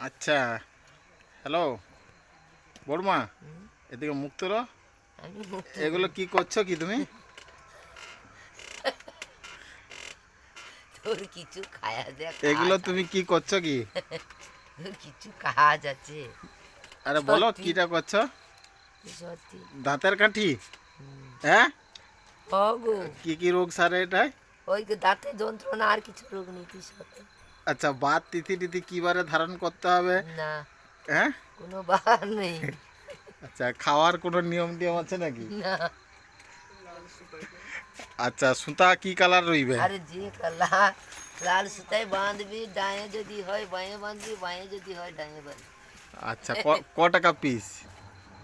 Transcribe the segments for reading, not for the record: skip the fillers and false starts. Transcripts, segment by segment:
আচ্ছা, হ্যালো বড়মা, এদিকে মুখ তোলো। এগুলো কি করছো কি তুমি? তোর কিছু খায়া দেখ, এগুলো তুমি কি করছো কি? তোর কিছু কাজ আছে। আরে বলো সত্যি। কিটা করছো? সত্যি দাঁতের কাঠি? হ্যাঁ, গো, কি কি রোগ সারে এটাই? ওই দাঁতের যন্ত্রণা, আর কিছু রোগ নেই, তুই সত্যি। আচ্ছা, বাত তিথি টিথি কি বারে ধারণ করতে হবে? না, হ্যাঁ, কোনো বার নেই। আচ্ছা, খাওয়ার কোনো নিয়ম টিয়ম আছে নাকি? না, আচ্ছা, সুতা কি কালার রইবে? আরে যে কালার, লাল সুতায় বাঁধবি, ডায়ে যদি হয় বাঁয়ে বাঁধবি, বাঁয়ে যদি হয় ডায়ে বাঁধবি। আচ্ছা, ক টাকা পিস?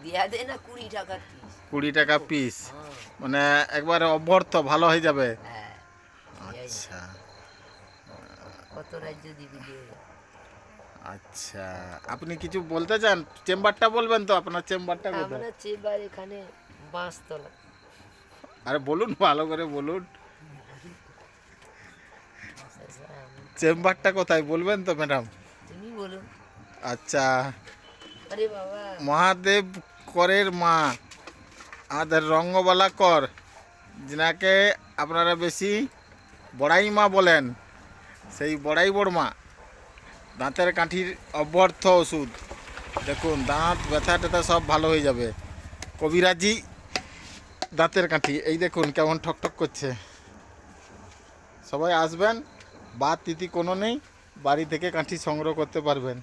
দিয়া দে না 20 টাকার পিস। 20 টাকা পিস? হ্যাঁ, মানে একবারে অভ্যর্থ ভালো হয়ে যাবে? হ্যাঁ, এই আচ্ছা কত রাজ্য দিবি দিয়ে যা। আচ্ছা, আপনি কিছু বলতে চান? চেম্বারটা বলবেন তো, আপনার চেম্বারটা কোথায়? আমরা চেম্বার এখানে বাঁশতলা। আরে বলুন, ভালো করে বলুন, চেম্বারটা কোথায় বলবেন তো ম্যাডাম? তুমি বলো। আচ্ছা, আরে বাবা, মহাদেব করের মা, আমাদের রঙ্গবালা কর, যিনাকে আপনারা বেশি বড়াই মা বলেন, সেই বড়াই বড়মা দাঁতের কাঠির অভ্যর্থ ওষুধ। দেখুন, দাঁত ব্যথা ট্যাথা সব ভালো হয়ে যাবে। কবিরাজি দাঁতের কাঠি, এই দেখুন কেমন ঠকঠক করছে। সবাই আসবেন, বাত তিথি কোনো নেই, বাড়ি থেকে কাঠি সংগ্রহ করতে পারবেন।